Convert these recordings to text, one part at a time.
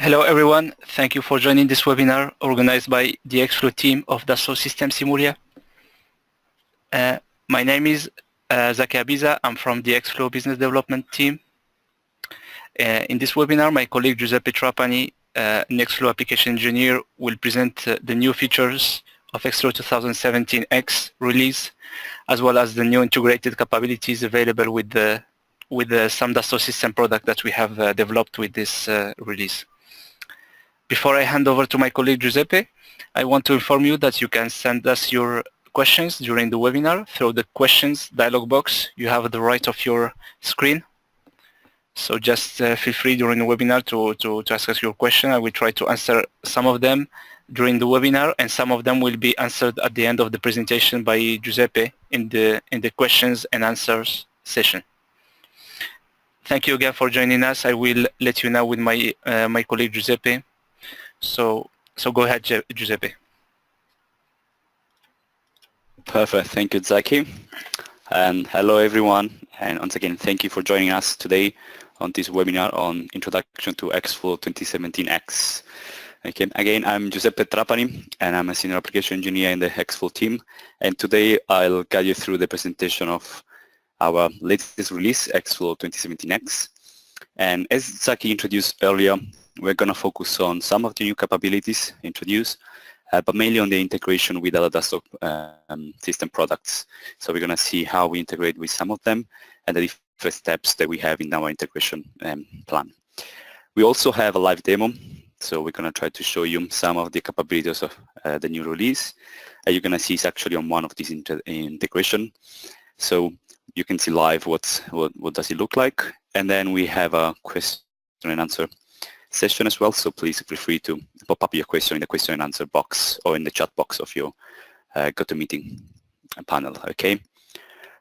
Hello everyone, thank you for joining this webinar organized by the XFlow team of Dassault Systèmes Simulia. My name is Zaki Abiza, I'm from the XFlow business development team. In this webinar, my colleague Giuseppe Trapani, an XFlow application engineer, will present the new features of XFlow 2017x release, as well as the new integrated capabilities available with some Dassault Systèmes product that we have developed with this release. Before I hand over to my colleague Giuseppe, I want to inform you that you can send us your questions during the webinar through the questions dialog box you have at the right of your screen. So just feel free during the webinar to ask us your question. I will try to answer some of them during the webinar, and some of them will be answered at the end of the presentation by Giuseppe in the questions and answers session. Thank you again for joining us. I will let you know with my colleague Giuseppe. So go ahead, Giuseppe. Perfect. Thank you, Zaki. And hello, everyone. And once again, thank you for joining us today on this webinar on Introduction to XFlow 2017x. Okay. Again, I'm Giuseppe Trapani, and I'm a Senior Application Engineer in the XFlow team. And today, I'll guide you through the presentation of our latest release, XFlow 2017x. And as Zaki introduced earlier, we're going to focus on some of the new capabilities introduced, but mainly on the integration with other Dassault system products. So we're going to see how we integrate with some of them and the different steps that we have in our integration plan. We also have a live demo, so we're going to try to show you some of the capabilities of the new release. You're going to see it's actually on one of these integration. So you can see live what does it look like. And then we have a question and answer session as well, so please feel free to pop up your question in the question and answer box or in the chat box of your GoToMeeting panel. Okay,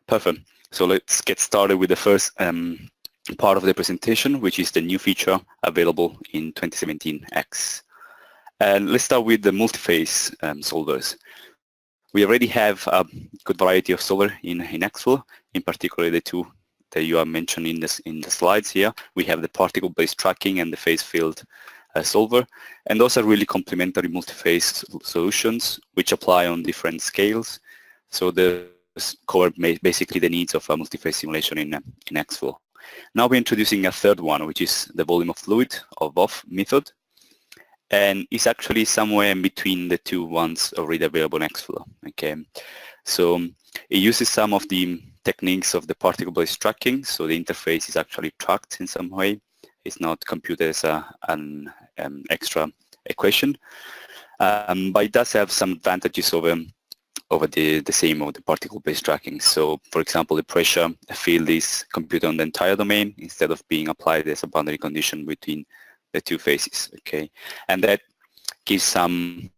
perfect. So let's get started with the first part of the presentation, which is the new feature available in 2017x. And let's start with the multi-phase solvers. We already have a good variety of solver in XFlow, in particular the two that you are mentioning in the slides here. We have the particle-based tracking and the phase field solver, and those are really complementary multi-phase solutions which apply on different scales. So they cover basically the needs of a multi-phase simulation in XFlow. Now we're introducing a third one, which is the volume of fluid or VOF method, and it's actually somewhere in between the two ones already available in XFlow. Okay, so it uses some of the techniques of the particle-based tracking, so the interface is actually tracked in some way. It's not computed as an extra equation, but it does have some advantages over the same of the particle-based tracking. So, for example, the pressure field is computed on the entire domain instead of being applied as a boundary condition between the two phases. Okay, and that gives some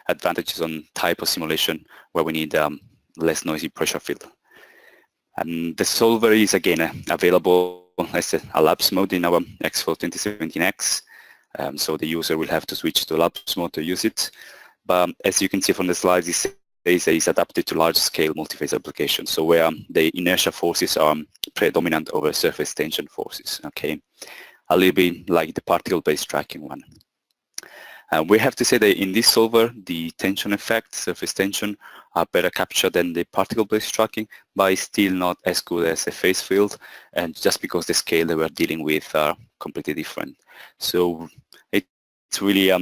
advantages on type of simulation where we need less noisy pressure field. The solver is again available as a labs mode in our XFlow 2017x, so the user will have to switch to labs mode to use it. But as you can see from the slides, it says that it's adapted to large-scale multi-phase applications, so where the inertia forces are predominant over surface tension forces. Okay, a little bit like the particle-based tracking one. We have to say that in this solver, the tension effect, surface tension, are better captured than the particle-based tracking, but it's still not as good as a phase field, and just because the scale that we're dealing with are completely different. So it's really a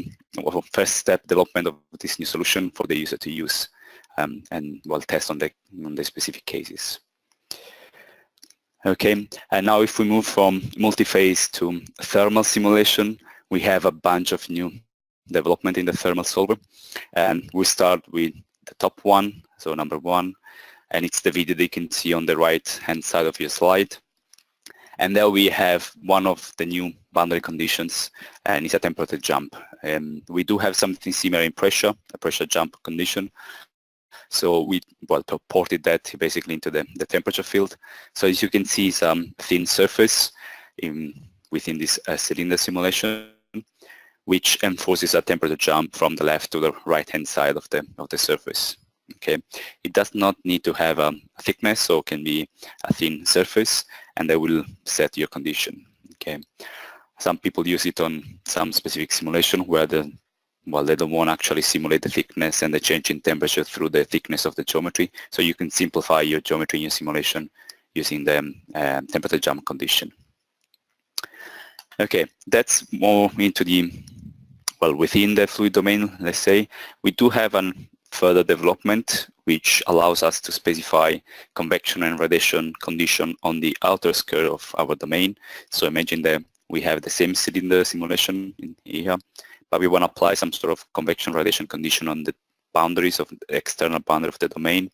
first step development of this new solution for the user to use and well test on the specific cases. Okay, and now if we move from multi-phase to thermal simulation, we have a bunch of new development in the thermal solver, and we start with the top one, so number one, and it's the video that you can see on the right hand side of your slide. And there we have one of the new boundary conditions, and it's a temperature jump. We do have something similar in pressure, a pressure jump condition. So we ported that basically into the temperature field. So as you can see, some thin surface within this cylinder simulation, which enforces a temperature jump from the left to the right-hand side of the surface. Okay, it does not need to have a thickness, so it can be a thin surface, and that will set your condition. Okay, Some people use it on some specific simulation where they don't want to actually simulate the thickness and the change in temperature through the thickness of the geometry. So you can simplify your geometry in your simulation using the temperature jump condition. Okay, that's more into the, within the fluid domain, let's say. We do have a further development which allows us to specify convection and radiation condition on the outer skirt of our domain. So imagine that we have the same cylinder simulation in here, but we want to apply some sort of convection radiation condition on the boundaries of the external boundary of the domain,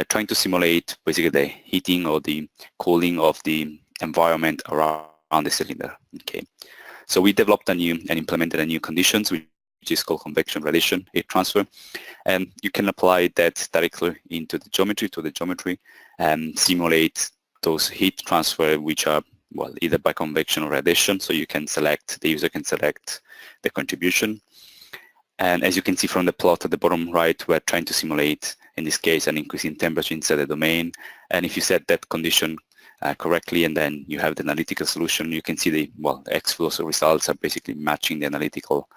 trying to simulate basically the heating or the cooling of the environment around the cylinder. Okay, so we developed and implemented a new conditions which is called convection radiation heat transfer, and you can apply that directly into the geometry, and simulate those heat transfer which are either by convection or radiation. So the user can select the contribution. And as you can see from the plot at the bottom right, we're trying to simulate, in this case, an increase in temperature inside the domain. And if you set that condition correctly, and then you have the analytical solution, you can see the XFlow results are basically matching the analytical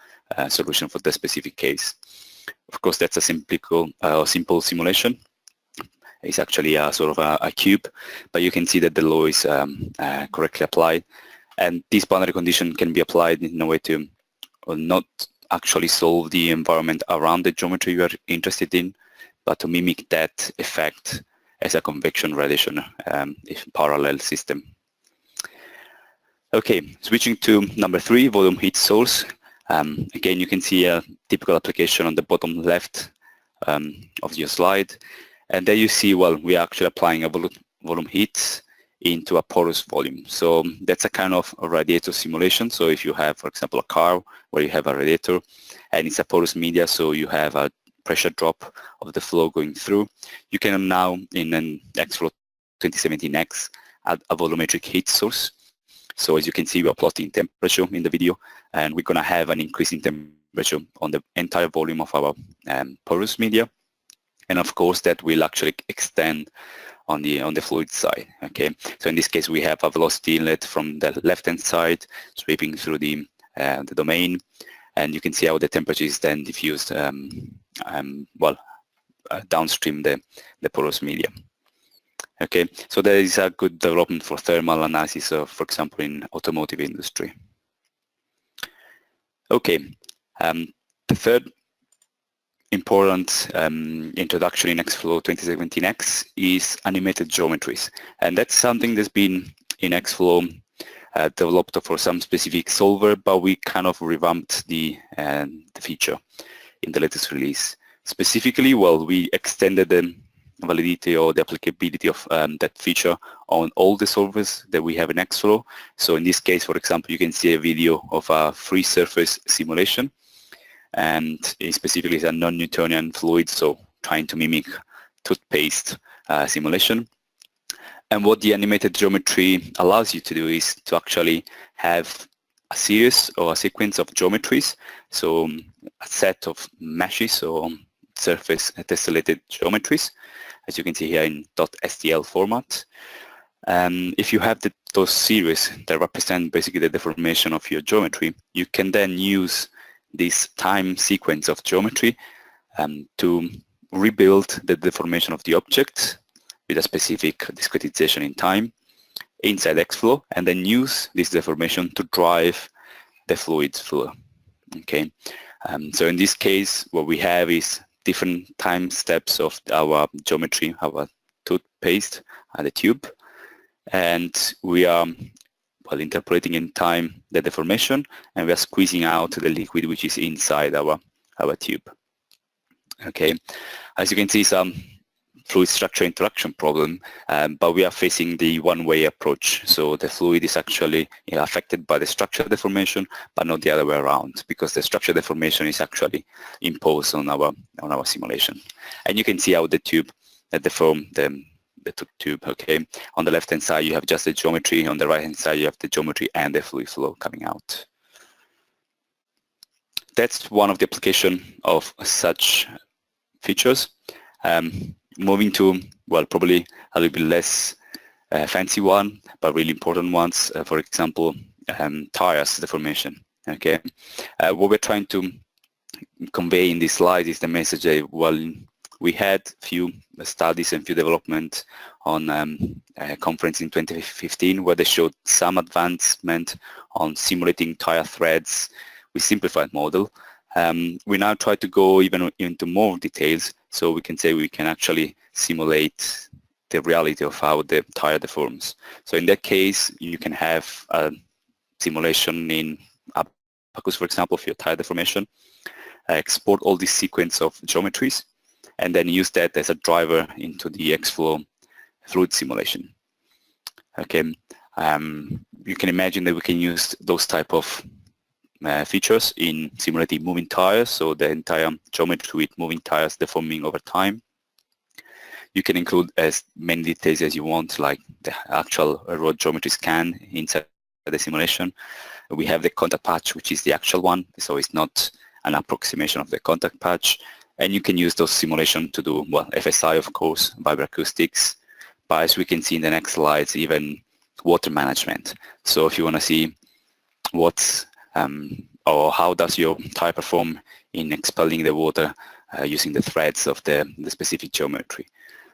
solution for the specific case. Of course, that's a simple simulation. It's actually a sort of a cube, but you can see that the law is correctly applied. And this boundary condition can be applied in a way to not actually solve the environment around the geometry you are interested in, but to mimic that effect as a convection radiation parallel system. Okay, switching to number 3, volume heat source. Again, you can see a typical application on the bottom left of your slide. And there you see, we are actually applying a volume heat into a porous volume. So that's a kind of a radiator simulation. So if you have, for example, a car where you have a radiator and it's a porous media, so you have a pressure drop of the flow going through, you can now, in an XFlow 2017x, add a volumetric heat source. So as you can see, we're plotting temperature in the video, and we're going to have an increase in temperature on the entire volume of our porous media. And of course, that will actually extend on the fluid side. Okay, so in this case, we have a velocity inlet from the left-hand side sweeping through the domain, and you can see how the temperature is then diffused downstream the porous media. Okay, so there is a good development for thermal analysis of, for example, in automotive industry. Okay, the third important introduction in XFlow 2017x is animated geometries, and that's something that's been in XFlow developed for some specific solver, but we kind of revamped the feature in the latest release. Specifically, we extended the validity or the applicability of that feature on all the solvers that we have in XFlow. So in this case, for example, you can see a video of a free surface simulation, and it specifically is a non-Newtonian fluid, so trying to mimic toothpaste simulation. And what the animated geometry allows you to do is to actually have a series or a sequence of geometries, so a set of meshes or surface tessellated geometries, as you can see here in .stl format. If you have those series that represent basically the deformation of your geometry, you can then use this time sequence of geometry to rebuild the deformation of the object with a specific discretization in time inside XFlow, and then use this deformation to drive the fluid flow. Okay, so in this case, what we have is different time steps of our geometry, our toothpaste and the tube, and we are interpolating in time the deformation, and we are squeezing out the liquid which is inside our tube. Okay, as you can see, some fluid structure interaction problem, but we are facing the one-way approach. So the fluid is actually affected by the structure deformation, but not the other way around, because the structure deformation is actually imposed on our simulation. And you can see how the tube deform the tube. Okay, on the left-hand side you have just the geometry, on the right-hand side you have the geometry and the fluid flow coming out. That's one of the application of such features. Moving to, probably a little bit less fancy one, but really important ones. For example, tires deformation. Okay, what we're trying to convey in this slide is the message that, well, we had few studies and few development on a conference in 2015 where they showed some advancement on simulating tire threads with simplified model. We now try to go even into more details, so we can say we can actually simulate the reality of how the tire deforms. So in that case, you can have a simulation in Abacus, for example, for your tire deformation, export all this sequence of geometries, and then use that as a driver into the XFlow fluid simulation. Okay, you can imagine that we can use those type of features in simulating moving tires, so the entire geometry with moving tires deforming over time. You can include as many details as you want, like the actual road geometry scan inside the simulation. We have the contact patch, which is the actual one, so it's not an approximation of the contact patch. And you can use those simulations to do, well, FSI, of course, vibroacoustics, but as we can see in the next slides, even water management. So if you want to see what's or how does your tire perform in expelling the water using the threads of the specific geometry.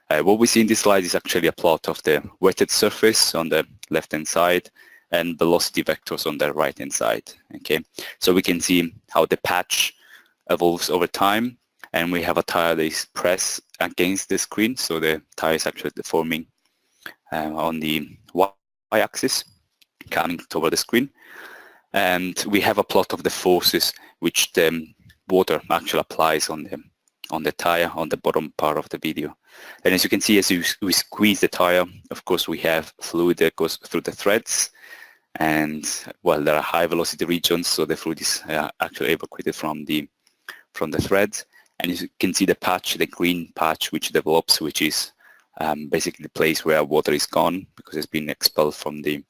What we see in this slide is actually a plot of the wetted surface on the left-hand side and velocity vectors on the right-hand side. Okay, so we can see how the patch evolves over time, and we have a tire that is pressed against the screen, so the tire is actually deforming on the y-axis, coming toward the screen. And we have a plot of the forces which the water actually applies on the tire on the bottom part of the video. And as you can see, as we squeeze the tire, of course we have fluid that goes through the threads, and well, there are high velocity regions, so the fluid is actually evacuated from the threads. And you can see the patch, the green patch, which develops, which is basically the place where water is gone because it's been expelled from the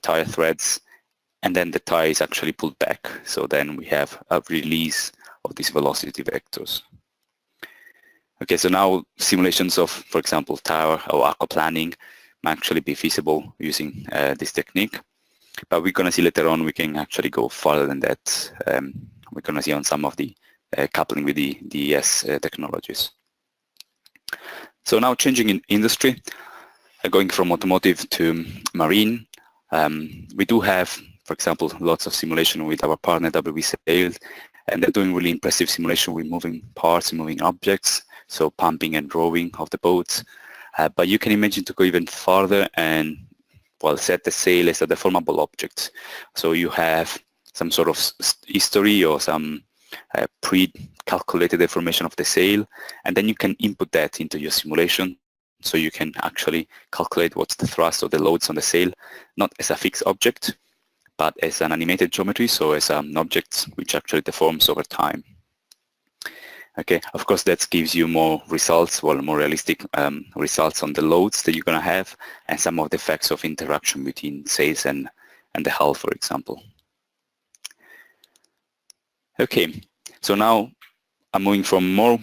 tire threads, and then the tire is actually pulled back. So then we have a release of these velocity vectors. Okay, so now simulations of, for example, tire or aquaplaning might actually be feasible using this technique. But we're going to see later on we can actually go further than that. We're going to see on some of the coupling with the DES technologies. So now changing in industry, going from automotive to marine, we do have, for example, lots of simulation with our partner WB Sail, and they're doing really impressive simulation with moving parts, moving objects, so pumping and rowing of the boats. But you can imagine to go even further and, well, set the sail as a deformable object. So you have some sort of history or some pre-calculated deformation of the sail, and then you can input that into your simulation. So you can actually calculate what's the thrust or the loads on the sail, not as a fixed object, but as an animated geometry, so as an object which actually deforms over time. Okay, of course that gives you more results, well, more realistic results on the loads that you're going to have, and some of the effects of interaction between sails and the hull, for example. Okay, so now I'm moving from more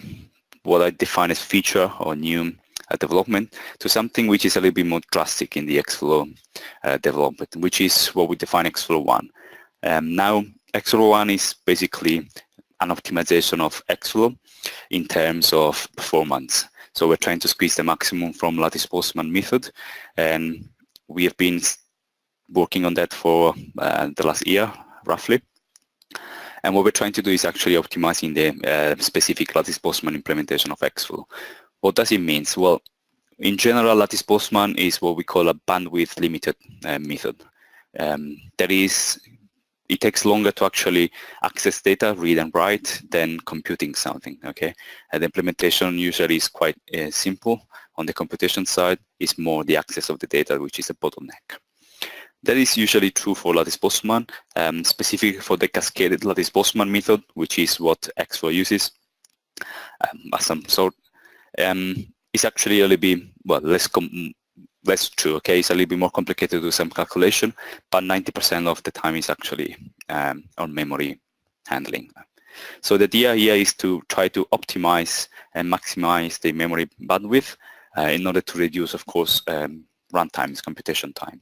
what I define as feature or new development to something which is a little bit more drastic in the XFlow development, which is what we define XFlow 1. Now XFlow 1 is basically an optimization of XFlow in terms of performance. So we're trying to squeeze the maximum from lattice Boltzmann method, and we have been working on that for the last year roughly. And what we're trying to do is actually optimizing the specific lattice Boltzmann implementation of XFlow. What does it mean? Well, in general, lattice Boltzmann is what we call a bandwidth limited method. It takes longer to actually access data, read and write, than computing something, okay? And the implementation usually is quite simple. On the computation side, it's more the access of the data, which is a bottleneck. That is usually true for lattice Boltzmann, specifically for the cascaded lattice Boltzmann method, which is what XFlow uses as some sort. It's actually a little bit, well, less true, okay? It's a little bit more complicated to do some calculation, but 90% of the time is actually on memory handling. So the idea here is to try to optimize and maximize the memory bandwidth in order to reduce, of course, run times, computation times.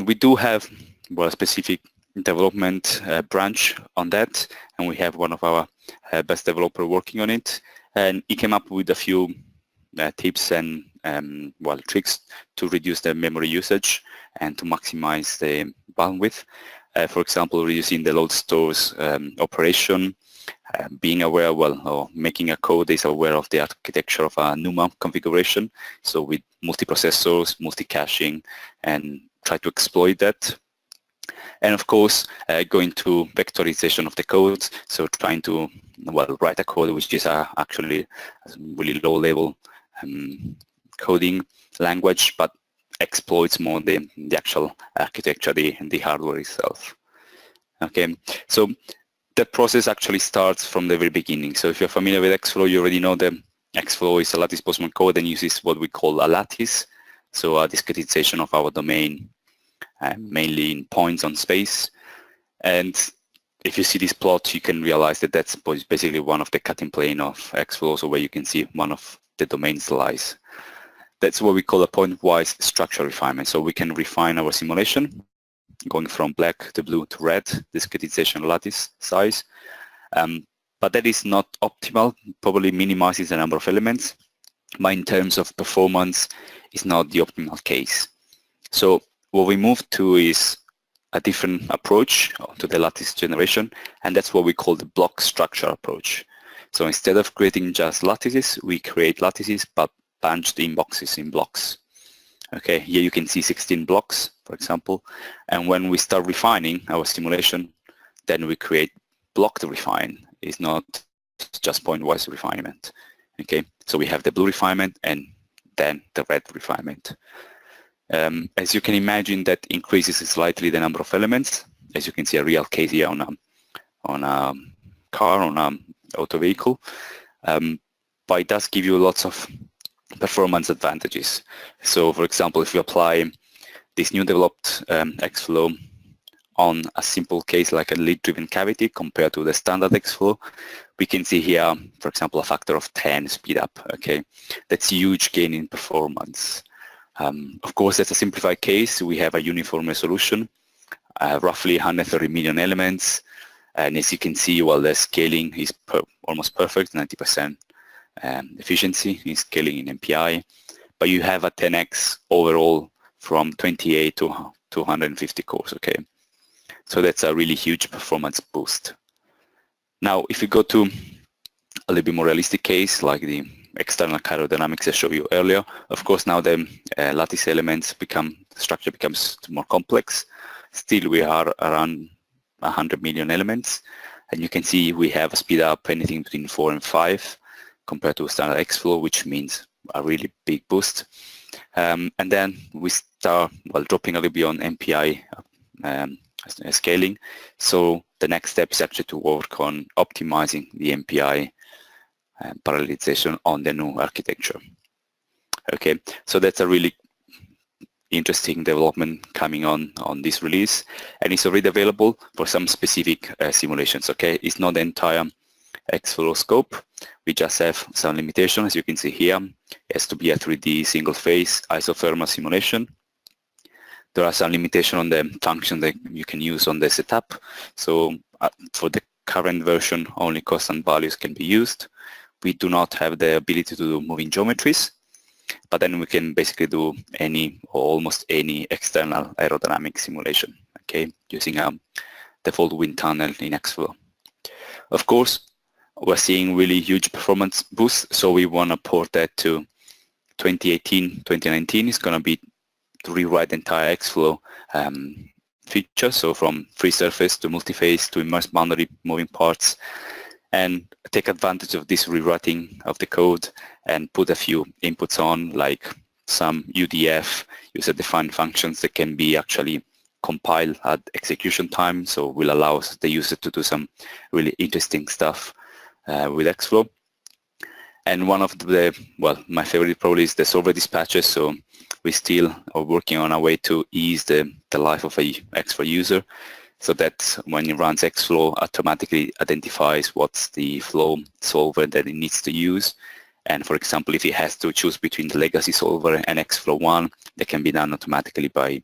We do have a specific development branch on that, and we have one of our best developer working on it, and he came up with a few tips and tricks to reduce the memory usage and to maximize the bandwidth. For example, reducing the load stores operation, being aware, or making a code that is aware of the architecture of a NUMA configuration, so with multiprocessors, multi-caching, and try to exploit that. And of course, going to vectorization of the code, so trying to write a code which is actually a really low-level coding language, but exploits more the actual architecture, the hardware itself. Okay, so that process actually starts from the very beginning. So if you're familiar with XFlow, you already know that XFlow is a lattice postman code and uses what we call a lattice, so a discretization of our domain, mainly in points on space. And if you see this plot, you can realize that that's basically one of the cutting plane of XFlow, so where you can see one of the domain slice. That's what we call a point-wise structure refinement. So we can refine our simulation, going from black to blue to red, discretization lattice size. But that is not optimal, probably minimizes the number of elements, but in terms of performance, it's not the optimal case. So what we moved to is a different approach to the lattice generation, and that's what we call the block structure approach. So instead of creating just lattices, we create lattices but bunched in boxes, in blocks. Okay, here you can see 16 blocks, for example, and when we start refining our simulation, then we create block to refine. It's not just point-wise refinement. Okay, so we have the blue refinement and then the red refinement. As you can imagine, that increases slightly the number of elements. As you can see, a real case here on a car, on an auto vehicle, but it does give you lots of performance advantages. So, for example, if you apply this new developed XFlow on a simple case like a lead-driven cavity compared to the standard XFlow, we can see here, for example, a factor of 10 speed up. Okay, that's a huge gain in performance. Of course, that's a simplified case. We have a uniform resolution, roughly 130 million elements, and as you can see, the scaling is almost perfect, 90% efficiency in scaling in MPI, but you have a 10x overall from 28 to 250 cores. Okay, so that's a really huge performance boost. Now, if you go to a little bit more realistic case, like the external aerodynamics I showed you earlier, of course now the lattice elements structure becomes more complex. Still, we are around 100 million elements, and you can see we have a speed up anything between 4 and 5 compared to standard XFlow, which means a really big boost. And then we start dropping a little bit on MPI scaling. So the next step is actually to work on optimizing the MPI parallelization on the new architecture. Okay, so that's a really interesting development coming on this release, and it's already available for some specific simulations. Okay, it's not the entire XFlow scope. We just have some limitations. As you can see here, it has to be a 3D single phase isothermal simulation. There are some limitations on the function that you can use on the setup. So for the current version, only constant values can be used. We do not have the ability to do moving geometries, but then we can basically do any or almost any external aerodynamic simulation, okay, using a default wind tunnel in XFlow. Of course, we're seeing really huge performance boosts, so we want to port that to 2018, 2019. It's going to be to rewrite the entire XFlow feature, so from free surface to multi-phase to immersed boundary moving parts, and take advantage of this rewriting of the code and put a few inputs on, like some UDF, user-defined functions that can be actually compiled at execution time, so will allow the user to do some really interesting stuff with XFlow. And one of the, my favorite probably is the solver dispatches, so we still are working on a way to ease the life of a XFlow user, so that when it runs XFlow, automatically identifies what's the flow solver that it needs to use. And for example, if it has to choose between the legacy solver and XFlow 1, that can be done automatically by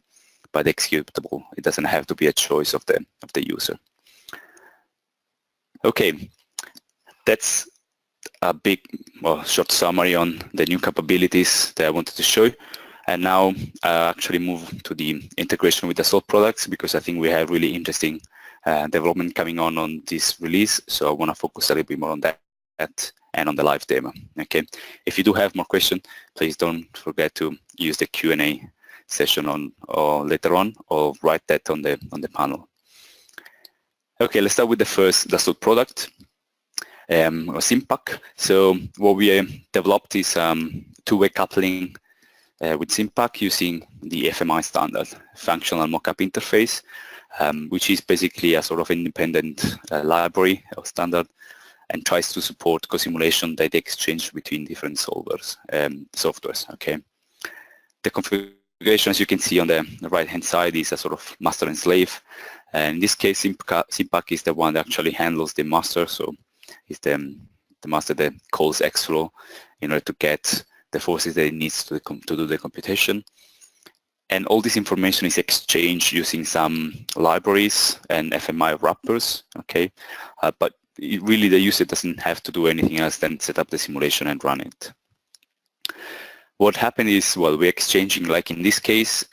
by the executable. It doesn't have to be a choice of the user. Okay, that's a big, short summary on the new capabilities that I wanted to show you. And now I actually move to the integration with the Dassault products, because I think we have really interesting development coming on this release. So I want to focus a little bit more on that and on the live demo. Okay, if you do have more questions, please don't forget to use the Q&A session or later on, or write that on the panel. Okay, let's start with the first Dassault product, or SIMPAC. So what we developed is two-way coupling with SIMPAC using the FMI standard, functional mockup interface, which is basically a sort of independent library or standard, and tries to support co-simulation data exchange between different softwares. Okay, the configuration, as you can see on the right-hand side, is a sort of master and slave. And in this case, SIMPAC is the one that actually handles the master, so it's the master that calls XFlow in order to get the forces that it needs to do the computation. And all this information is exchanged using some libraries and FMI wrappers, okay? But really the user doesn't have to do anything else than set up the simulation and run it. What happened is, well, we're exchanging, like in this case,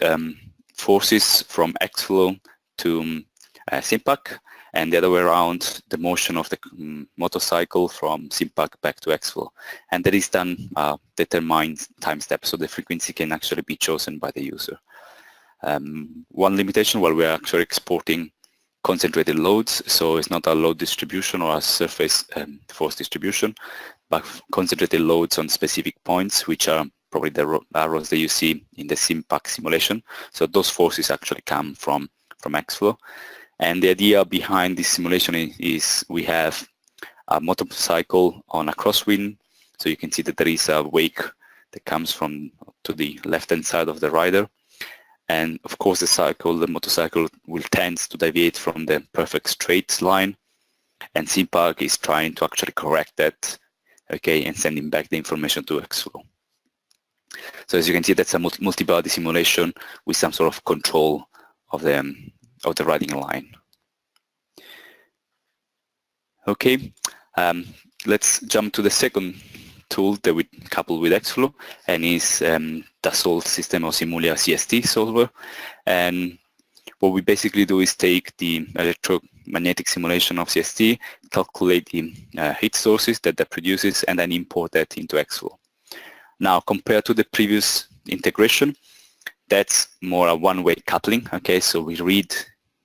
forces from XFlow to SIMPAC, and the other way around, the motion of the motorcycle from SIMPAC back to XFlow. And that is done determined time step, so the frequency can actually be chosen by the user. One limitation, well, we're actually exporting concentrated loads, so it's not a load distribution or a surface force distribution, but concentrated loads on specific points, which are probably the arrows that you see in the SIMPAC simulation. So those forces actually come from XFlow. And the idea behind this simulation is we have a motorcycle on a crosswind, so you can see that there is a wake that comes to the left-hand side of the rider. And of course the motorcycle will tend to deviate from the perfect straight line, and SIMPAC is trying to actually correct that, okay, and sending back the information to XFlow. So as you can see, that's a multi-body simulation with some sort of control of the riding line. Okay, let's jump to the second tool that we couple with XFlow, and is Dassault Systèmes or Simulia CST software. And what we basically do is take the electromagnetic simulation of CST, calculate the heat sources that produces, and then import that into XFlow. Now, compared to the previous integration, that's more a one-way coupling. Okay, so we read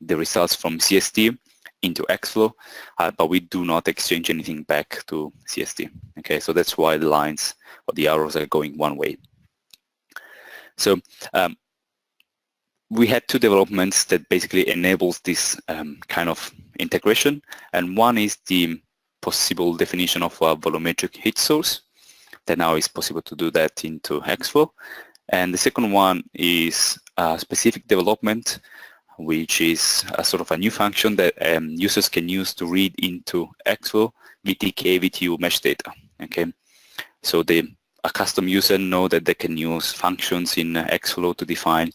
the results from CST into XFlow, but we do not exchange anything back to CST. Okay, so that's why the lines or the arrows are going one way. So we had two developments that basically enables this kind of integration, and one is the possible definition of a volumetric heat source, that now is possible to do that into XFlow. And the second one is a specific development, which is a sort of a new function that users can use to read into XFlow VTK, VTU mesh data. Okay, so a custom user know that they can use functions in XFlow to define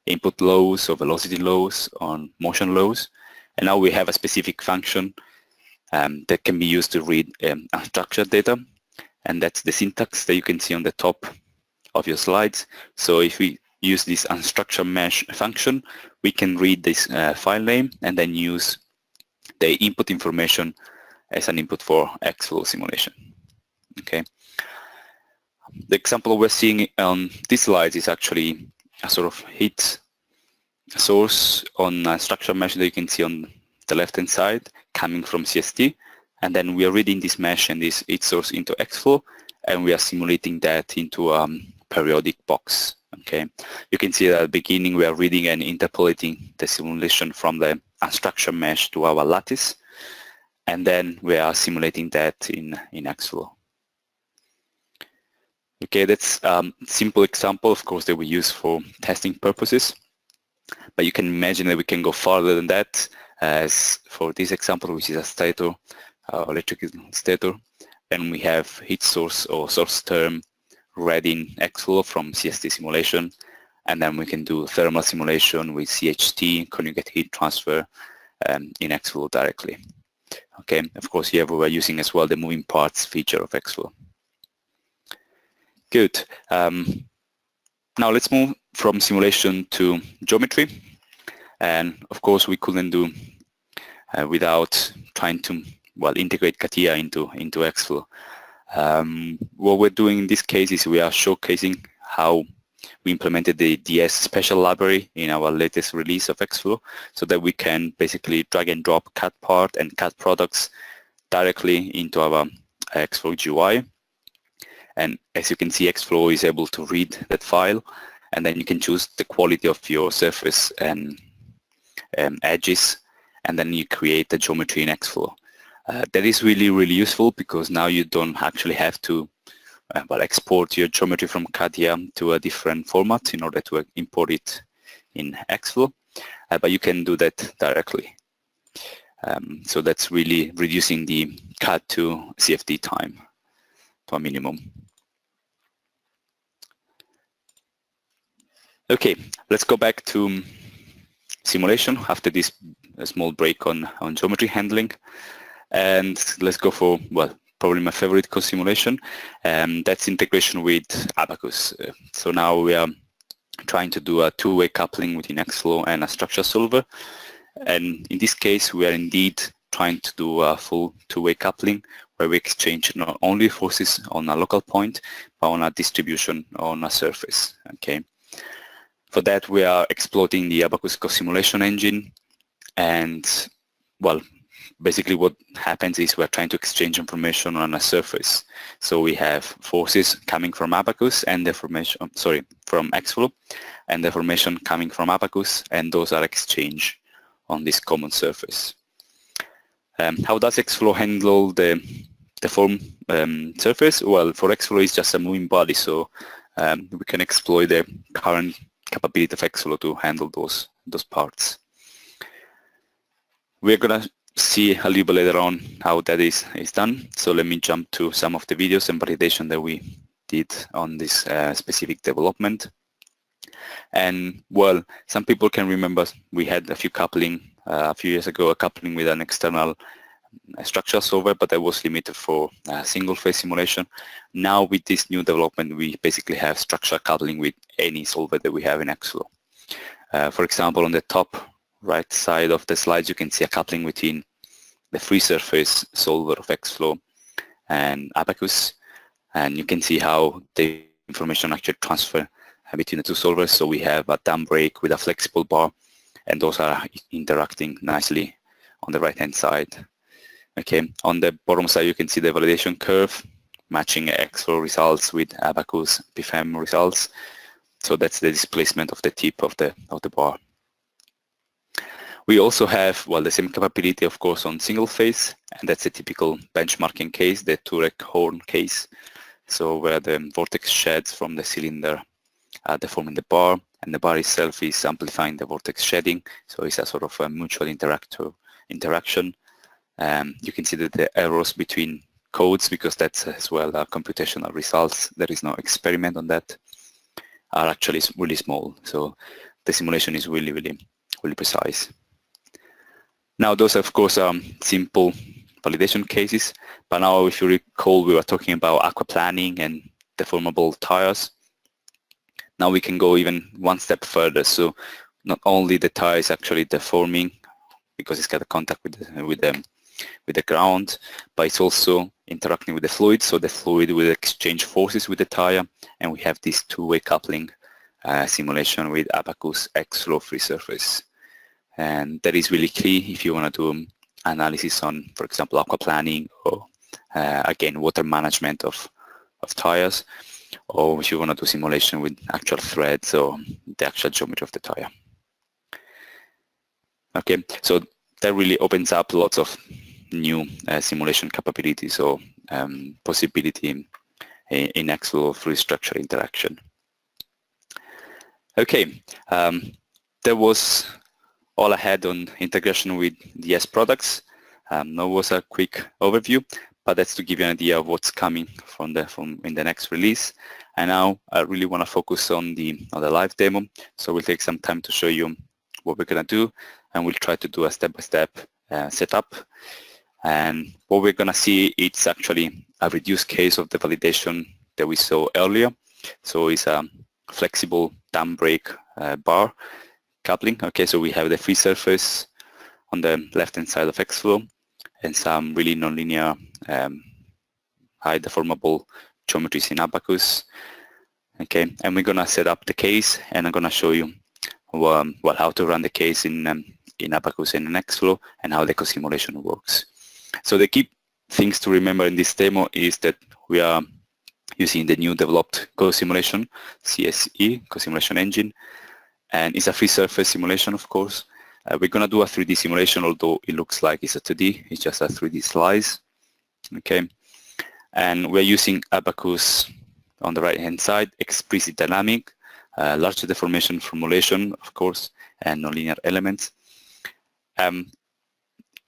input lows or velocity lows on motion lows. And now we have a specific function that can be used to read unstructured data, and that's the syntax that you can see on the top of your slides. So if we use this unstructured mesh function, we can read this file name and then use the input information as an input for XFlow simulation. Okay. The example we're seeing on this slide is actually a sort of heat source on a structured mesh that you can see on the left-hand side coming from CST, and then we are reading this mesh and this heat source into XFlow, and we are simulating that into a periodic box. Okay, you can see that at the beginning we are reading and interpolating the simulation from the unstructured mesh to our lattice, and then we are simulating that in XFlow. Okay, that's a simple example, of course, that we use for testing purposes, but you can imagine that we can go farther than that. As for this example, which is a stator, electric stator, then we have heat source or source term read in XFlow from CST simulation, and then we can do thermal simulation with CHT, conjugate heat transfer, in XFlow directly. Okay, of course here we were using as well the moving parts feature of XFlow. Good. Now let's move from simulation to geometry, and of course we couldn't do without trying to integrate CATIA into XFlow. What we're doing in this case is we are showcasing how we implemented the DS special library in our latest release of XFlow, so that we can basically drag and drop CAD part and CAD products directly into our XFlow GUI. And as you can see, XFlow is able to read that file, and then you can choose the quality of your surface and edges, and then you create the geometry in XFlow. That is really, really useful, because now you don't actually have to export your geometry from CATIA to a different format in order to import it in XFlow, but you can do that directly. So that's really reducing the CAD to CFD time to a minimum. Okay, let's go back to simulation after this small break on geometry handling, and let's go for, probably my favorite co-simulation, that's integration with Abacus. So now we are trying to do a two-way coupling within XFlow and a structure solver, and in this case we are indeed trying to do a full two-way coupling where we exchange not only forces on a local point but on a distribution on a surface. Okay. For that we are exploiting the Abacus co-simulation engine, and basically what happens is we're trying to exchange information on a surface. So we have forces coming from Abacus and deformation, from XFlow, and deformation coming from Abacus, and those are exchanged on this common surface. How does XFlow handle the deformed surface? Well, for XFlow it's just a moving body, so we can exploit the current capability of XFlow to handle those parts. We're gonna see a little bit later on how that is done. So let me jump to some of the videos and validation that we did on this specific development. And some people can remember we had a few coupling a few years ago, a coupling with an external structure solver, but that was limited for single phase simulation. Now with this new development, we basically have structure coupling with any solver that we have in XFlow. For example, on the top right side of the slides, you can see a coupling between the free surface solver of XFlow and Abacus, and you can see how the information actually transfer between the two solvers. So we have a dump brake with a flexible bar, and those are interacting nicely on the right hand side. Okay, on the bottom side you can see the validation curve matching XFlow results with Abacus BFEM results. So that's the displacement of the tip of the bar. We also have the same capability, of course, on single phase, and that's a typical benchmarking case, the Turek horn case. So where the vortex sheds from the cylinder are deforming the bar, and the bar itself is amplifying the vortex shedding. So it's a sort of a mutual interaction. You can see that the errors between codes, because that's as well computational results, there is no experiment on that, are actually really small. So the simulation is really, really, really precise. Now those of course are simple validation cases, but now if you recall we were talking about aquaplaning and deformable tires. Now we can go even one step further. So not only the tire is actually deforming because it's got a contact with the ground, but it's also interacting with the fluid, so the fluid will exchange forces with the tire, and we have this two-way coupling simulation with Abacus XFlow free surface. And that is really key if you want to do analysis on, for example, aquaplaning, or again, water management of tires, or if you want to do simulation with actual threads or the actual geometry of the tire. Okay, so that really opens up lots of new simulation capabilities or possibility in XFlow free structure interaction. Okay, that was all I had on integration with DS products. That was a quick overview, but that's to give you an idea of what's coming in the next release. And now I really want to focus on the live demo. So we'll take some time to show you what we're going to do, and we'll try to do a step-by-step setup. And what we're going to see, it's actually a reduced case of the validation that we saw earlier. So it's a flexible dam brake bar coupling. Okay, so we have the free surface on the left-hand side of XFlow and some really nonlinear high deformable geometries in Abacus. Okay, and we're going to set up the case, and I'm going to show you how to run the case in Abacus and in XFlow, and how the co-simulation works. So the key things to remember in this demo is that we are using the new developed co-simulation, CSE, co-simulation engine, and it's a free surface simulation, of course. We're going to do a 3D simulation, although it looks like it's a 2D, it's just a 3D slice. Okay, and we're using Abacus on the right-hand side, explicit dynamic, large deformation formulation, of course, and nonlinear elements.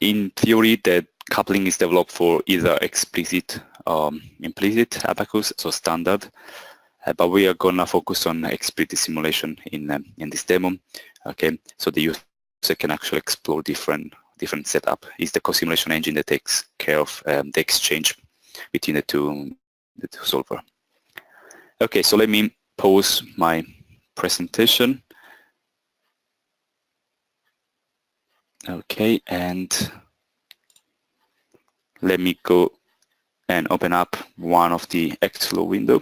In theory, the coupling is developed for either explicit or implicit Abacus, so standard, but we are going to focus on explicit simulation in this demo. Okay, so the user can actually explore different setup. It's the co-simulation engine that takes care of the exchange between the two solver. Okay, so let me pause my presentation. Okay, and let me go and open up one of the XFlow window.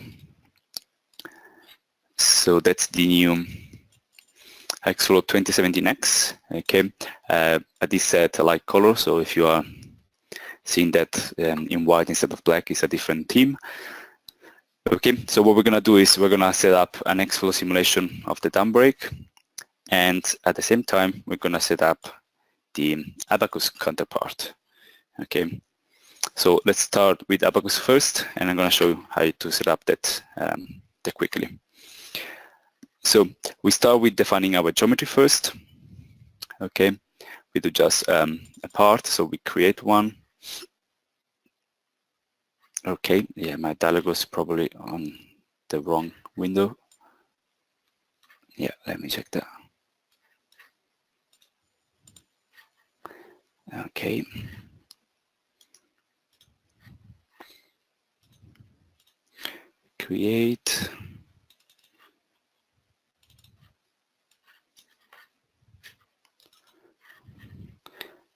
So that's the new XFlow 2017x. Okay, this set a light color, so if you are seeing that in white instead of black, it's a different theme. Okay, so what we're going to do is we're going to set up an XFlow simulation of the dam brake, and at the same time we're going to set up the Abacus counterpart. Okay, so let's start with Abacus first, and I'm going to show you how to set up that quickly. So we start with defining our geometry first. Okay, we do just a part, so we create one. Okay, yeah, my dialog was probably on the wrong window. Yeah, let me check that. Okay. Create.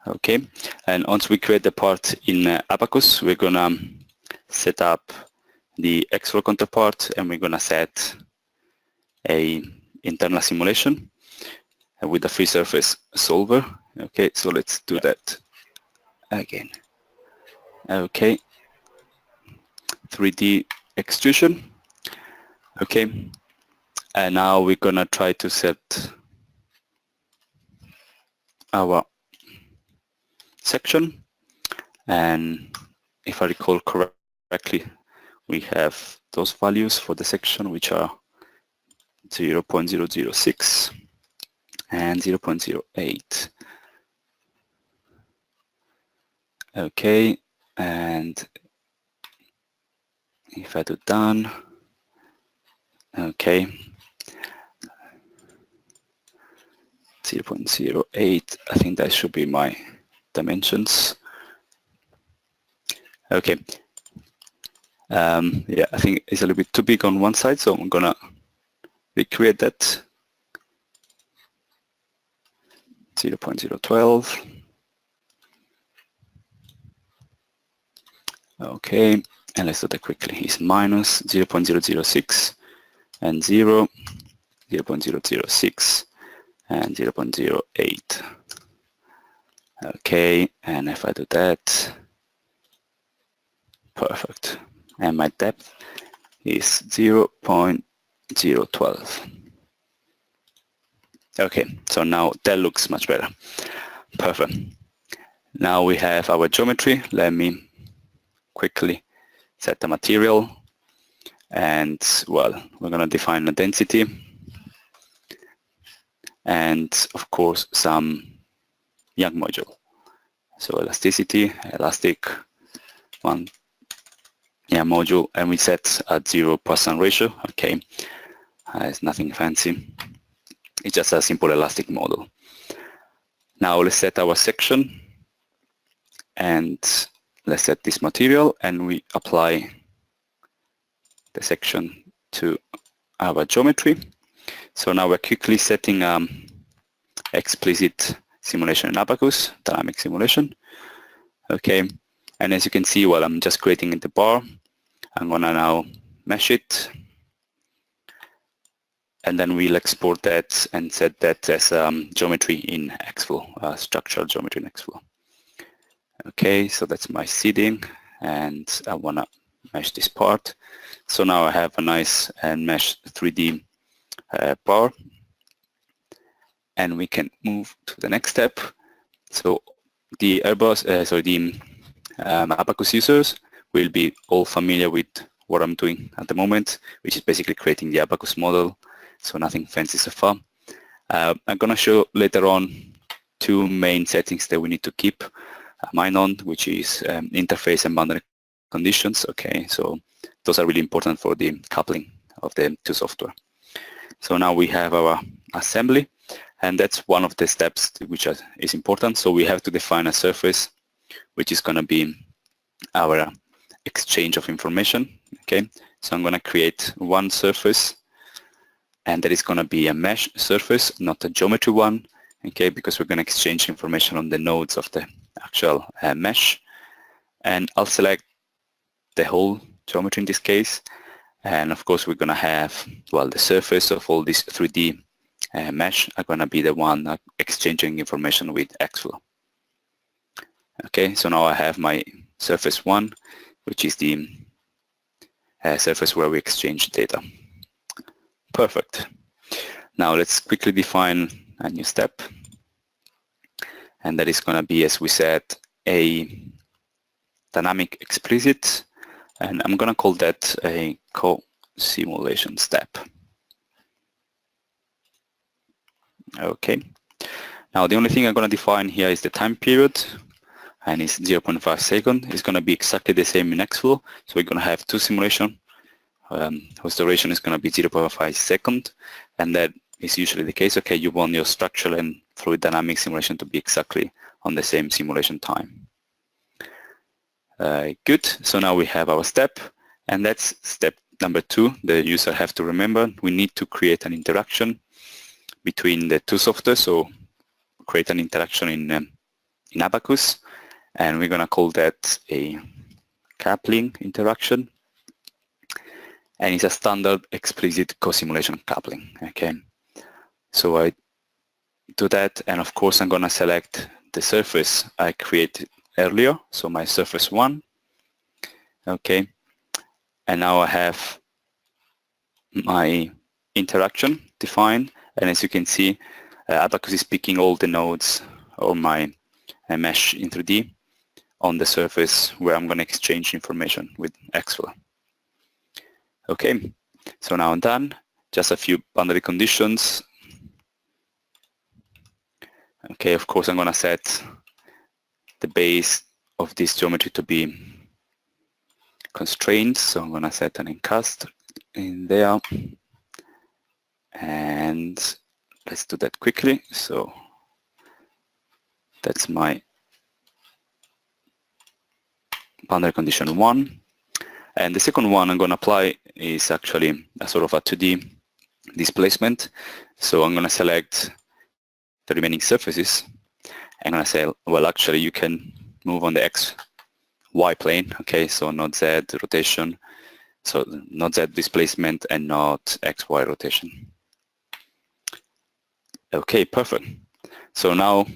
Okay, and once we create the part in Abacus, we're gonna set up the XFlow counterpart, and we're gonna set a internal simulation with a free surface solver. Okay, so let's do that again. Okay, 3D extrusion. Okay, and now we're gonna try to set our section, and if I recall correctly, we have those values for the section, which are 0.006 and 0.08. Okay, and if I do done, okay, 0.08, I think that should be my dimensions. Okay, yeah, I think it's a little bit too big on one side, so I'm gonna recreate that. 0.012. Okay, and let's do that quickly. It's minus 0.006 and 0, 0.006 and 0.08. Okay, and if I do that, perfect. And my depth is 0.012. Okay, so now that looks much better. Perfect. Now we have our geometry. Let me quickly set the material, and well, we're going to define a density, and of course some Young module. So elasticity, elastic 1 module, and we set a 0% ratio. Okay, it's nothing fancy. It's just a simple elastic model. Now let's set our section, and let's set this material, and we apply the section to our geometry. So now we're quickly setting explicit simulation in Abacus, dynamic simulation. Okay, and as you can see, while I'm just creating the bar, I'm gonna now mesh it, and then we'll export that and set that as geometry in XFlow, structural geometry in XFlow. Okay, so that's my seeding, and I wanna mesh this part. So now I have a nice and mesh 3D bar, and we can move to the next step. So the Abacus users will be all familiar with what I'm doing at the moment, which is basically creating the Abacus model. So nothing fancy so far. I'm going to show later on two main settings that we need to keep mind on, which is interface and boundary conditions. Okay, so those are really important for the coupling of the two software. So now we have our assembly, and that's one of the steps which is important. So we have to define a surface, which is going to be our exchange of information. Okay, so I'm going to create one surface, and that is going to be a mesh surface, not a geometry one. Okay, because we're going to exchange information on the nodes of the actual mesh. And I'll select the whole geometry in this case. And of course, we're going to have, well, the surface of all this 3D mesh are going to be the one exchanging information with XFlow. Okay, so now I have my surface 1, which is the surface where we exchange data. Perfect. Now let's quickly define a new step. And that is going to be, as we said, a dynamic explicit. And I'm going to call that a co-simulation step. Okay. Now the only thing I'm going to define here is the time period, and it's 0.5 seconds. It's going to be exactly the same in XFlow. So we're going to have two simulations whose duration is going to be 0.5 seconds, and that is usually the case. Okay, you want your structural and fluid dynamic simulation to be exactly on the same simulation time. Good. So now we have our step, and that's step number 2. The user have to remember we need to create an interaction between the two software. So create an interaction in Abacus, and we're going to call that a coupling interaction, and it's a standard explicit co-simulation coupling. Okay, so I do that, and of course I'm going to select the surface I created earlier, so my surface 1. Okay, and now I have my interaction defined, and as you can see, Abacus is picking all the nodes of my mesh in 3D on the surface where I'm going to exchange information with XFlow. Okay, so now I'm done. Just a few boundary conditions. Okay, of course I'm going to set the base of this geometry to be constrained, so I'm going to set an encast in there, and let's do that quickly. So that's my boundary condition 1, and the second one I'm going to apply is actually a sort of a 2D displacement. So I'm going to select the remaining surfaces. I'm going to say, well, actually you can move on the X, Y plane. Okay, so not Z rotation, so not Z displacement and not X, Y rotation. Okay, perfect. So now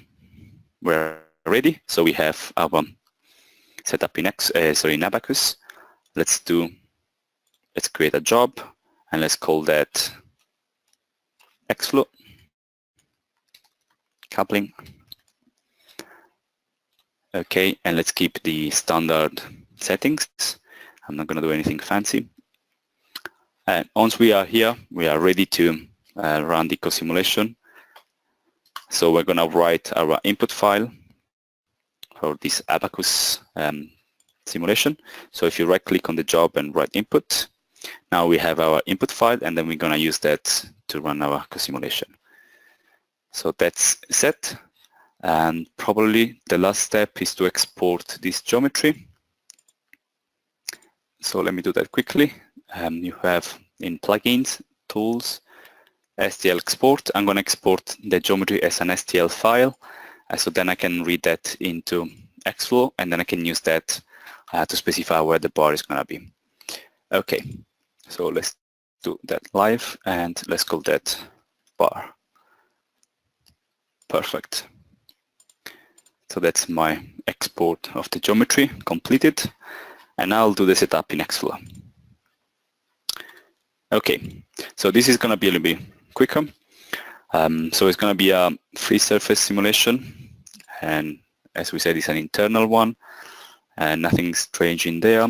we're ready. So we have our setup in in Abacus. Let's create a job, and let's call that XFlow coupling. Okay, and let's keep the standard settings. I'm not going to do anything fancy. And once we are here, we are ready to run the co-simulation. So we're going to write our input file for this Abacus simulation. So if you right click on the job and write input, now we have our input file, and then we're going to use that to run our simulation. So that's set, and probably the last step is to export this geometry. So let me do that quickly. You have in plugins, tools, STL export. I'm going to export the geometry as an STL file, so then I can read that into XFlow, and then I can use that to specify where the bar is going to be. Okay, so let's do that live, and let's call that bar. Perfect. So that's my export of the geometry completed, and I'll do the setup in XFlow. Okay, so this is going to be a little bit quicker. So it's going to be a free surface simulation, and as we said, it's an internal one, and nothing strange in there.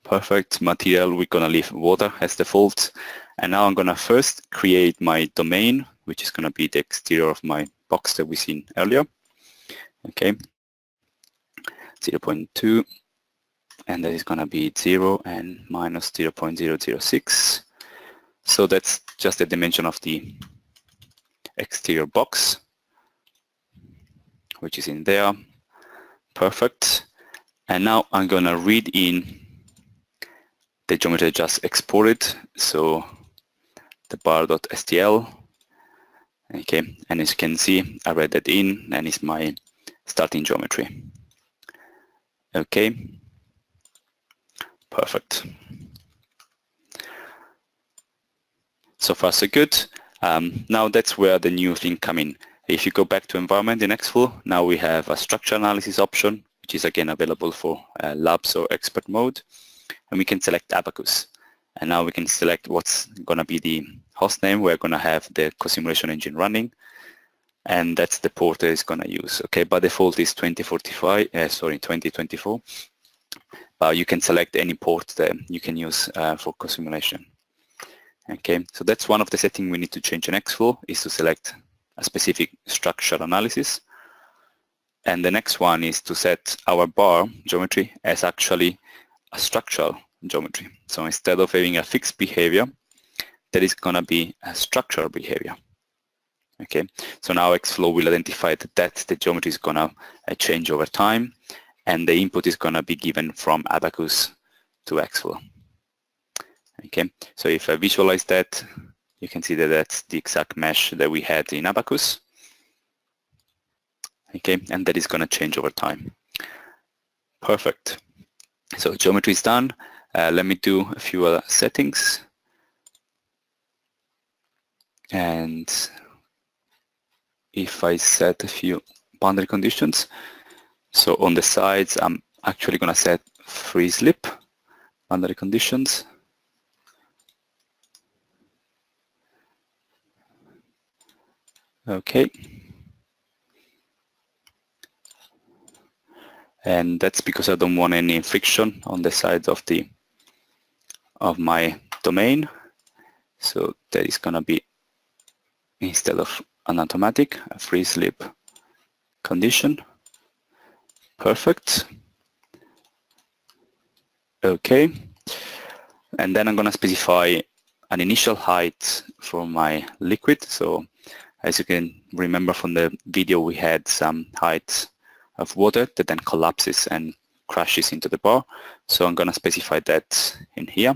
Perfect. Material, we're going to leave water as default, and now I'm going to first create my domain, which is going to be the exterior of my box that we seen earlier. Okay, 0.2, and that is going to be 0 and minus 0.006. So that's just the dimension of the exterior box, which is in there. Perfect. And now I'm going to read in the geometry I just exported, so the bar.stl. Okay, and as you can see, I read that in, and it's my starting geometry. Okay, perfect. So far so good. Now that's where the new thing come in. If you go back to environment in XFlow, now we have a structure analysis option, which is again available for labs or expert mode, and we can select Abacus. And now we can select what's going to be the host name. We're going to have the co-simulation engine running, and that's the port that it's going to use. Okay, by default is 2024, but you can select any port that you can use for co-simulation. Okay, so that's one of the settings we need to change in XFlow, is to select a specific structure analysis. And the next one is to set our bar geometry as actually a structural geometry. So instead of having a fixed behavior, that is going to be a structural behavior. Okay, so now XFlow will identify that the geometry is going to change over time, and the input is going to be given from Abacus to XFlow. Okay, so if I visualize that, you can see that that's the exact mesh that we had in Abacus. Okay, and that is going to change over time. Perfect. So geometry is done. Let me do a few other settings. And if I set a few boundary conditions, so on the sides, I'm actually going to set free slip boundary conditions. Okay. And that's because I don't want any friction on the sides of my domain. So that is going to be, instead of an automatic, a free slip condition. Perfect. Okay. And then I'm going to specify an initial height for my liquid. So as you can remember from the video, we had some height of water that then collapses and crashes into the bar. So I'm going to specify that in here.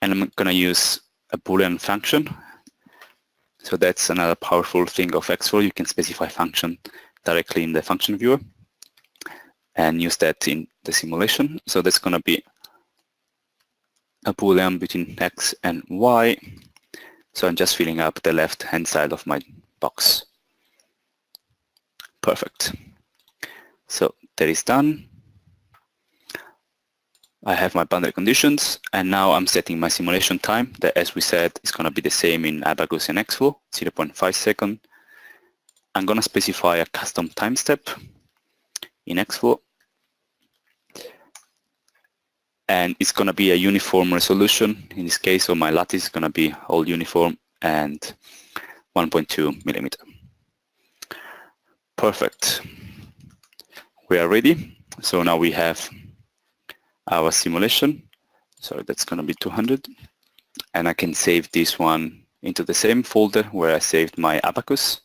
And I'm going to use a Boolean function. So that's another powerful thing of XFlow. You can specify function directly in the function viewer and use that in the simulation. So that's going to be a Boolean between X and Y. So I'm just filling up the left-hand side of my box. Perfect. So that is done. I have my boundary conditions, and now I'm setting my simulation time that, as we said, is going to be the same in Abacus and XFlow, 0.5 seconds. I'm going to specify a custom time step in XFlow, and it's going to be a uniform resolution in this case, so my lattice is going to be all uniform and 1.2 millimeter. Perfect. We are ready. So now we have our simulation. So that's going to be 200. And I can save this one into the same folder where I saved my Abacus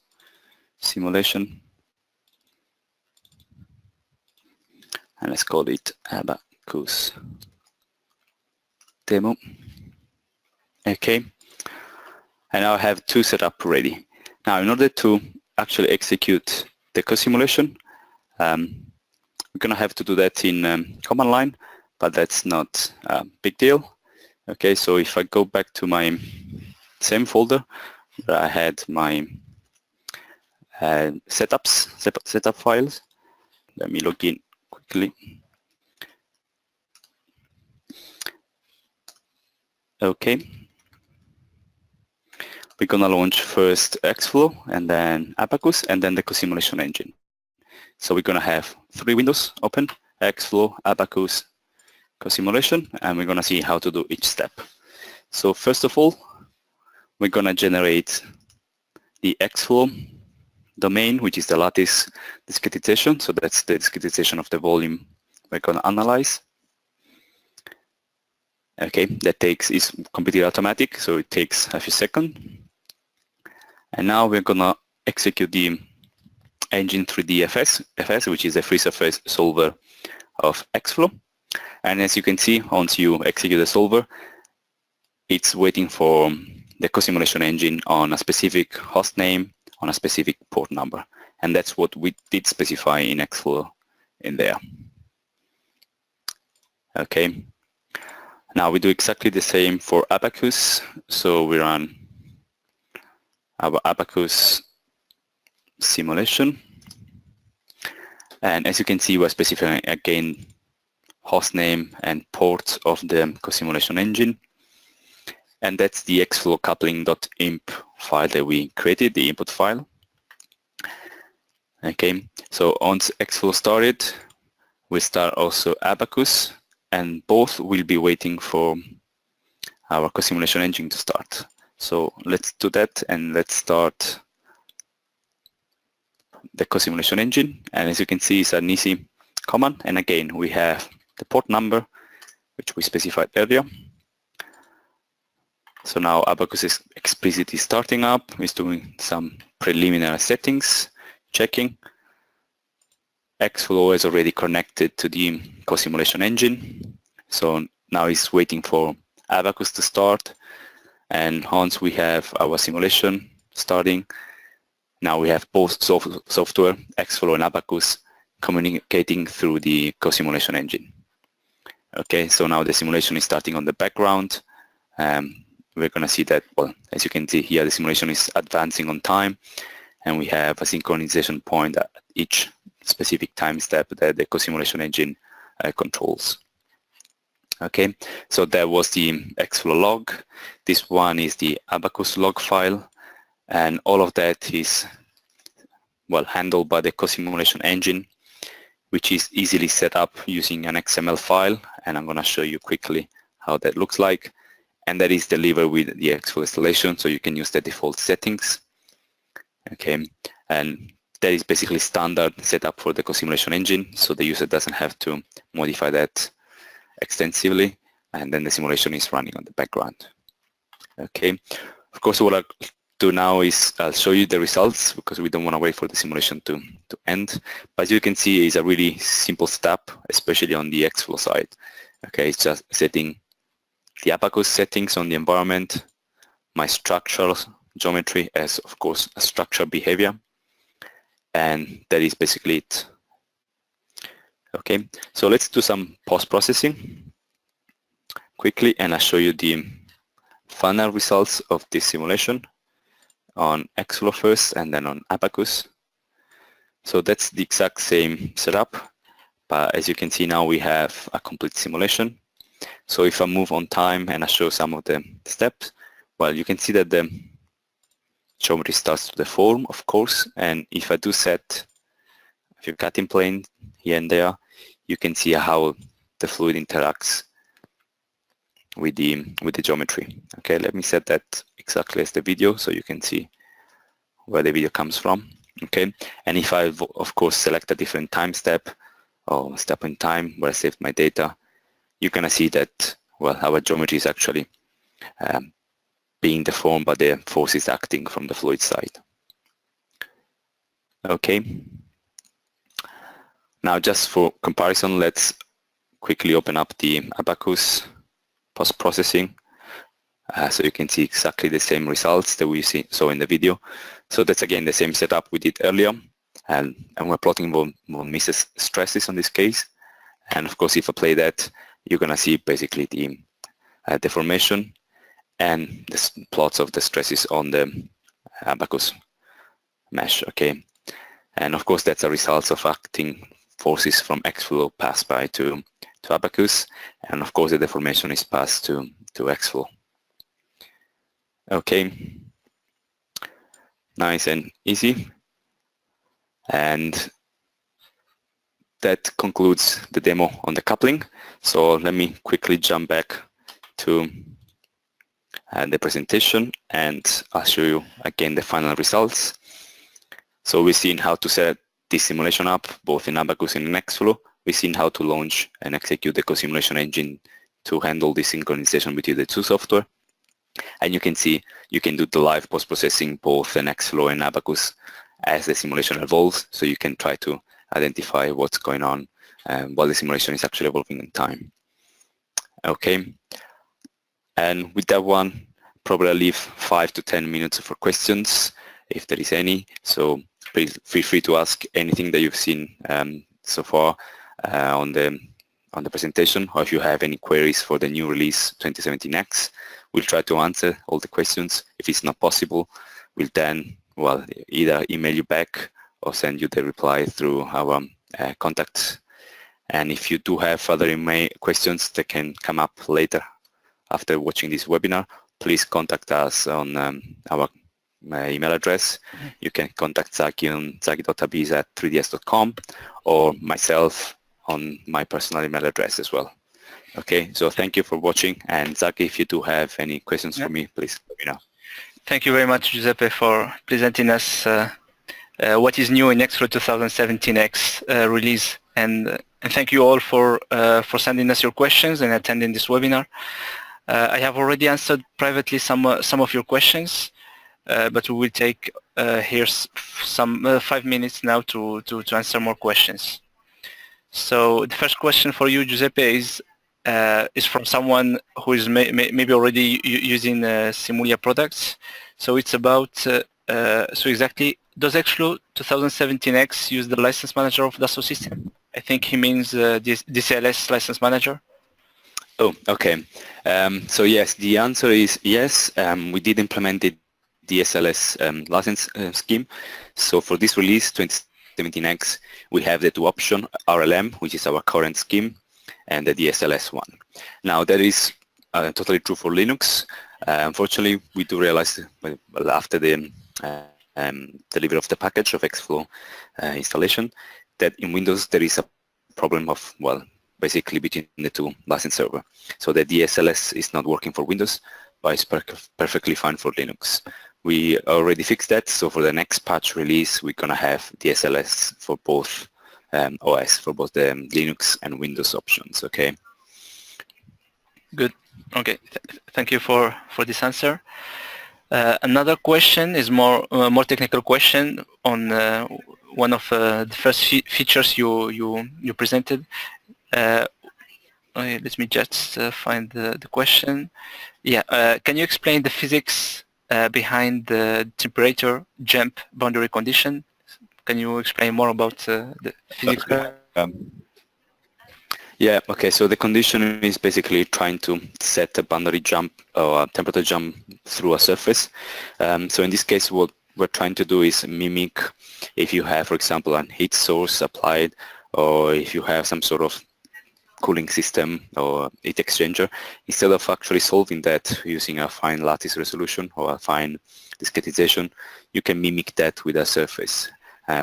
simulation. And let's call it Abacus demo. Okay. And now I have two set up ready. Now, in order to actually execute the co-simulation, we're going to have to do that in command line, but that's not a big deal. Okay, so if I go back to my same folder where I had my setup files, let me log in quickly. Okay. We're going to launch first XFlow and then Abacus and then the co-simulation engine. So we're going to have three windows open: XFlow, Abacus, co-simulation, and we're going to see how to do each step. So first of all, we're going to generate the XFlow domain, which is the lattice discretization. So that's the discretization of the volume we're going to analyze. Okay, is completely automatic, so it takes a few seconds. And now we're going to execute the engine 3D FS, which is the free surface solver of XFlow. And as you can see, once you execute the solver, it's waiting for the co-simulation engine on a specific host name, on a specific port number. And that's what we did specify in XFlow in there. Okay. Now we do exactly the same for Abacus. So we run our Abacus simulation. And as you can see, we're specifying again host name and port of the co-simulation engine. And that's the XFlow coupling.imp file that we created, the input file. Okay, so once XFlow started, we start also Abacus, and both will be waiting for our co-simulation engine to start. So let's do that, and let's start the co-simulation engine. And as you can see, it's an easy command. And again, we have the port number, which we specified earlier. So now Abacus is explicitly starting up. It's doing some preliminary settings, checking. XFlow is already connected to the co-simulation engine. So now it's waiting for Abacus to start. And once we have our simulation starting, now we have both software, XFlow and Abacus, communicating through the co-simulation engine. Okay, so now the simulation is starting on the background. We're going to see that, well, as you can see here, the simulation is advancing on time, and we have a synchronization point at each specific time step that the co-simulation engine controls. Okay, so that was the XFlow log. This one is the Abacus log file, and all of that is, well, handled by the co-simulation engine, which is easily set up using an XML file, and I'm going to show you quickly how that looks like. And that is delivered with the XFlow installation, so you can use the default settings. Okay, and that is basically standard setup for the co-simulation engine, so the user doesn't have to modify that extensively, and then the simulation is running on the background. Okay, of course, what I'll do now is I'll show you the results, because we don't want to wait for the simulation to end. But as you can see, it's a really simple step, especially on the XFlow side. Okay, it's just setting the Abacus settings on the environment, my structural geometry as, of course, a structure behavior, and that is basically it. Okay, so let's do some post-processing quickly, and I'll show you the final results of this simulation on XFlow first and then on Abacus. So that's the exact same setup, but as you can see now we have a complete simulation. So if I move on time and I show some of the steps, well, you can see that the geometry starts to deform, of course, and if I do set a few cutting plane here and there, you can see how the fluid interacts with the geometry. Okay, let me set that exactly as the video so you can see where the video comes from. Okay, and if I, of course, select a different time step or step in time where I saved my data, you're going to see that, well, our geometry is actually being deformed by the forces acting from the fluid side. Okay. Now, just for comparison, let's quickly open up the Abacus post-processing. So you can see exactly the same results that we saw in the video. So that's again the same setup we did earlier, and we're plotting von Mises stresses on this case. And of course, if I play that, you're going to see basically the deformation and the plots of the stresses on the Abacus mesh. Okay, and of course that's a result of acting forces from XFlow passed by to Abacus, and of course the deformation is passed to XFlow. Okay, nice and easy. And that concludes the demo on the coupling. So let me quickly jump back to the presentation, and I'll show you again the final results. So we've seen how to set this simulation up both in Abacus and in XFlow. We've seen how to launch and execute the co-simulation engine to handle the synchronization between the two software. And you can see you can do the live post-processing both in XFlow and Abacus as the simulation evolves, so you can try to identify what's going on while the simulation is actually evolving in time. Okay, and with that one, probably I'll leave 5 to 10 minutes for questions if there is any. So please feel free to ask anything that you've seen so far on the presentation, or if you have any queries for the new release 2017x. We'll try to answer all the questions. If it's not possible, we'll then, well, either email you back or send you the reply through our contacts. And if you do have further questions that can come up later after watching this webinar, please contact us on our email address. You can contact Zaki on zaki.abiz@3ds.com or myself on my personal email address as well. Okay, so thank you for watching, and Zaki, if you do have any questions for me, please let me know. Thank you very much, Giuseppe, for presenting us what is new in XFlow 2017x release, and thank you all for sending us your questions and attending this webinar. I have already answered privately some of your questions, but we will take here some 5 minutes now to answer more questions. So the first question for you, Giuseppe, is from someone who is maybe already using Simulia products. So it's about, so exactly, does XFlow 2017x use the license manager of Dassault Systèmes? I think he means this DCLS license manager. Oh, okay. So yes, the answer is yes. We did implement the DSLS license scheme. So for this release, 2017x, we have the two options, RLM, which is our current scheme, and the DSLS one. Now that is totally true for Linux. Unfortunately, we do realize after the delivery of the package of XFlow installation that in Windows there is a problem of, well, basically between the two license server. So the DSLS is not working for Windows, but it's perfectly fine for Linux. We already fixed that, so for the next patch release, we're gonna have DSLS for both OS, for both the Linux and Windows options. Okay. Good. Okay. Thank you for this answer. Another question is more technical question on one of the first features you presented. Let me just find the question. Yeah. Can you explain the physics behind the temperature jump boundary condition? Can you explain more about the physics? Yeah, okay, so the condition is basically trying to set a boundary jump or a temperature jump through a surface. So in this case, what we're trying to do is mimic if you have, for example, a heat source applied, or if you have some sort of cooling system or heat exchanger. Instead of actually solving that using a fine lattice resolution or a fine discretization, you can mimic that with a surface.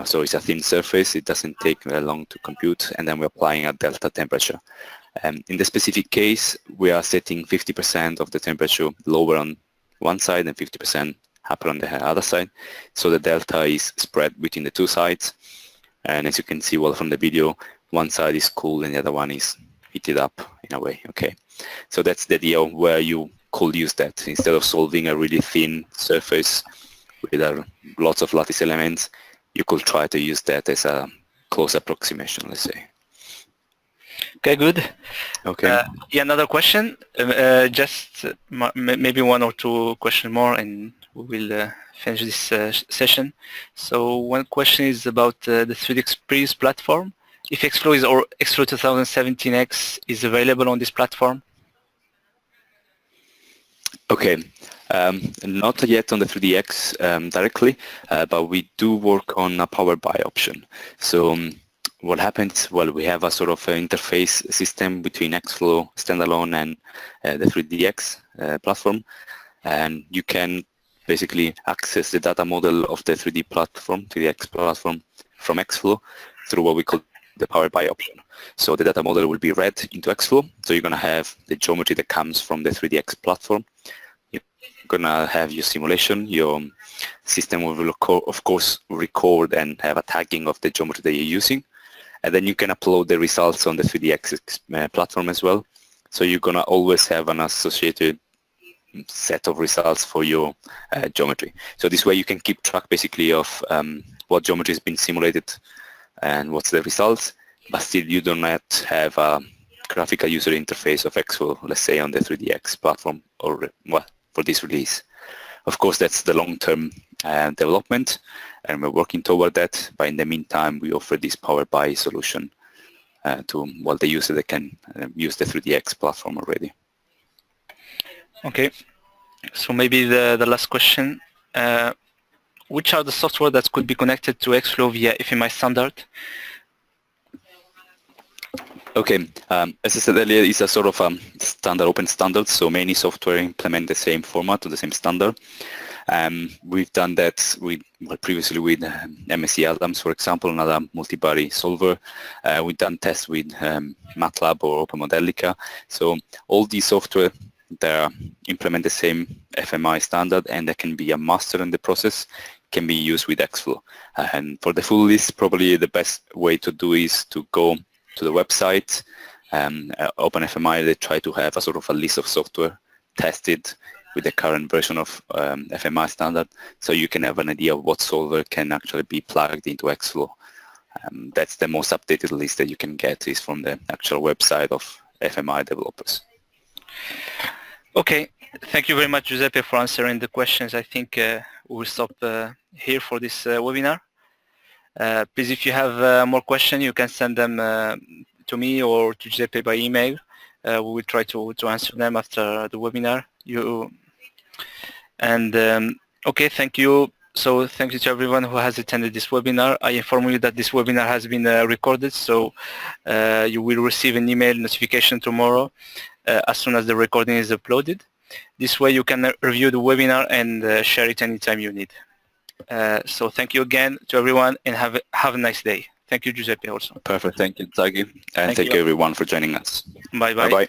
So it's a thin surface, it doesn't take very long to compute, and then we're applying a delta temperature. In the specific case, we are setting 50% of the temperature lower on one side and 50% upper on the other side. So the delta is spread between the two sides. And as you can see well from the video, one side is cool and the other one is heated up in a way. Okay, so that's the idea where you could use that instead of solving a really thin surface with lots of lattice elements. You could try to use that as a close approximation, let's say. Okay, good. Okay. Yeah, another question. Just maybe one or two questions more, and we will finish this session. So one question is about the 3DEXPRESS platform. If XFlow is or XFlow 2017x is available on this platform? Okay, not yet on the 3DX directly, but we do work on a power by option. So what happens? Well, we have a sort of interface system between XFlow standalone and the 3DX platform, and you can basically access the data model of the 3DX platform from XFlow through what we call the power by option. So the data model will be read into XFlow. So you're going to have the geometry that comes from the 3DX platform. You're going to have your simulation. Your system will, of course, record and have a tagging of the geometry that you're using. And then you can upload the results on the 3DX platform as well. So you're going to always have an associated set of results for your geometry. So this way you can keep track basically of what geometry has been simulated and what's the results, but still you do not have a graphical user interface of XFlow, let's say on the 3DX platform, or well, for this release. Of course, that's the long-term development, and we're working toward that, but in the meantime, we offer this Power BI solution to the user that can use the 3DX platform already. Okay, so maybe the last question. Which are the software that could be connected to XFlow via FMI standard? Okay, as I said earlier, it's a sort of standard, open standard, so many software implement the same format to the same standard. We've done that previously with MSc Adams, for example, another multivariate solver. We've done tests with MATLAB or OpenModelica. So all these software that implement the same FMI standard and that can be a master in the process can be used with XFlow. And for the full list, probably the best way to do is to go to the website, OpenFMI. They try to have a sort of a list of software tested with the current version of FMI standard, so you can have an idea of what solver can actually be plugged into XFlow. That's the most updated list that you can get is from the actual website of FMI developers. Okay, thank you very much, Giuseppe, for answering the questions. I think we will stop here for this webinar. Please, if you have more questions, you can send them to me or to Giuseppe by email. We will try to answer them after the webinar. Okay, thank you. So thank you to everyone who has attended this webinar. I inform you that this webinar has been recorded, so you will receive an email notification tomorrow as soon as the recording is uploaded. This way you can review the webinar and share it anytime you need. So thank you again to everyone, and have a nice day. Thank you, Giuseppe, also. Perfect. Thank you, Zaki. And thank you everyone for joining us. Bye-bye. Bye-bye.